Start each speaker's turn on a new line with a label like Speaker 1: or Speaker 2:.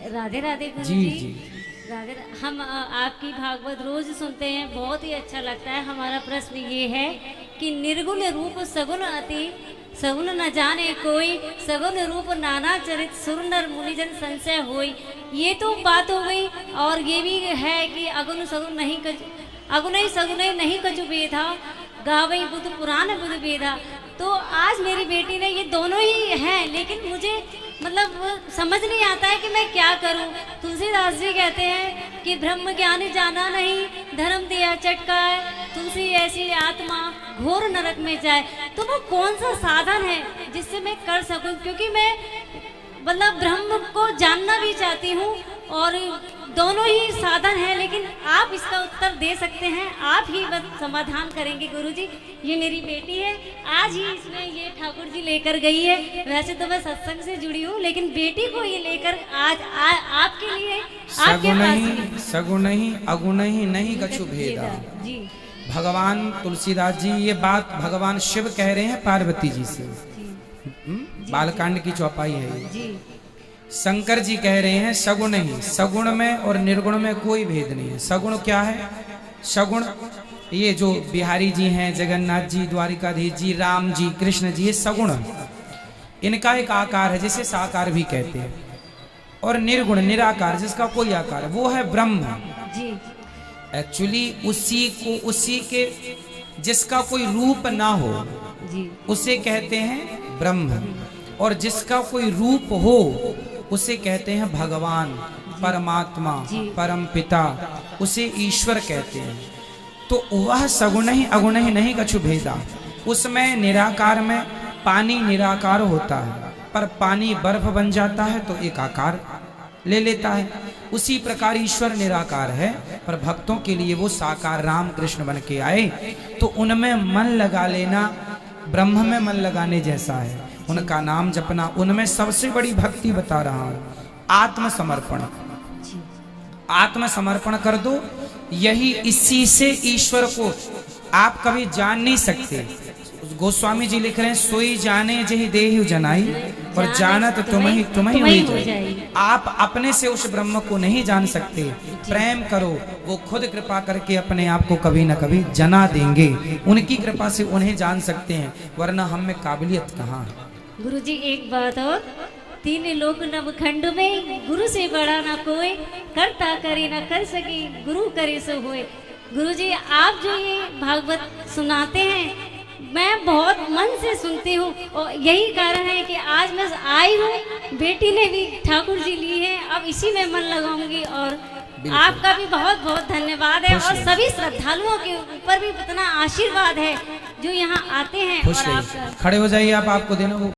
Speaker 1: राधे राधे गुरु
Speaker 2: जी
Speaker 1: जी।
Speaker 2: जी।
Speaker 1: राधे। हम आपकी भागवत रोज सुनते हैं, बहुत ही अच्छा लगता है। हमारा प्रश्न ये है कि निर्गुण रूप सगुण अति, सगुण न जाने कोई, सगुण रूप नाना चरित, सुर नर मुनिजन संशय होई। ये तो बात हो गई, और ये भी है कि अगुण सगुण नहीं अगुण सगुण नहीं कछु भेदा, गावई बुद्ध पुराण बुद्ध भेदा। तो आज मेरी बेटी ने, ये दोनों ही हैं, लेकिन मुझे मतलब समझ नहीं आता है कि मैं क्या करूं। तुलसीदास जी कहते हैं कि ब्रह्म ज्ञान जाना नहीं, धर्म दिया चटकाए, तुलसी ऐसी आत्मा घोर नरक में जाए। तो वो कौन सा साधन है जिससे मैं कर सकूं, क्योंकि मैं मतलब ब्रह्म को जानना भी चाहती हूँ, और दोनों ही साधन हैं, लेकिन आप इसका उत्तर दे सकते हैं, आप ही बस समाधान करेंगे गुरुजी। ये मेरी बेटी है, आज ही इसमें ये ठाकुर जी लेकर गई है। वैसे तो मैं सत्संग से जुड़ी हूँ, लेकिन बेटी को ये लेकर आज आपके लिए आपके पास।
Speaker 2: सगुण ही अगुण ही नहीं कछु भेदा
Speaker 1: जी।
Speaker 2: भगवान तुलसीदास जी ये बात भगवान शिव कह रहे हैं पार्वती जी से। बालकांड की चौपाई है ये।
Speaker 1: जी।
Speaker 2: शंकर जी कह रहे हैं सगुण ही, सगुण में और निर्गुण में कोई भेद नहीं है। सगुण क्या है? सगुण ये जो बिहारी जी हैं, जगन्नाथ जी, द्वारिकाधीश जी, राम जी, कृष्ण जी, ये सगुण, इनका एक आकार है जिसे साकार भी कहते हैं। और निर्गुण निराकार, जिसका कोई आकार है, वो है ब्रह्म।
Speaker 1: जी।
Speaker 2: एक्चुअली उसी के जिसका कोई रूप ना हो
Speaker 1: जी।
Speaker 2: उसे कहते हैं ब्रह्म, और जिसका कोई रूप हो उसे कहते हैं भगवान, परमात्मा, परम पिता, उसे ईश्वर कहते हैं। तो वह सगुण ही अगुण ही नहीं कछु भेदा। उसमें निराकार में पानी निराकार होता है, पर पानी बर्फ बन जाता है तो एक आकार ले लेता है। उसी प्रकार ईश्वर निराकार है, पर भक्तों के लिए वो साकार राम कृष्ण बन के आए। तो उनमें मन लगा लेना ब्रह्म में मन लगाने जैसा है, उनका नाम जपना। उनमें सबसे बड़ी भक्ति बता रहा हूं, आत्मसमर्पण। आत्मसमर्पण कर दो, यही इसी से ईश्वर को आप कभी जान नहीं सकते। गोस्वामी जी लिख रहे हैं, सोई जाने जही देहु जनाई, और जानत तुम्हें हुई जाए। आप अपने से उस ब्रह्म को नहीं जान सकते। प्रेम करो, वो खुद कृपा करके अपने आप को कभी न कभी जना देंगे। उनकी कृपा से उन्हें जान सकते हैं, वरना हम में काबिलियत कहाँ है।
Speaker 1: गुरुजी एक बात और, तीन लोक नवखंड में गुरु से बड़ा ना कोई, करता करे ना कर सके, गुरु करे सो होए। गुरुजी आप जो ये भागवत सुनाते हैं, मैं बहुत मन से सुनती हूँ, और यही कारण है कि आज मैं आई हूँ। बेटी ने भी ठाकुर जी ली है, अब इसी में मन लगाऊंगी। और आपका भी बहुत बहुत धन्यवाद है, और सभी श्रद्धालुओं के ऊपर भी इतना आशीर्वाद है जो यहाँ आते हैं। और आप
Speaker 2: खड़े हो जाइए, आप आपको देना वो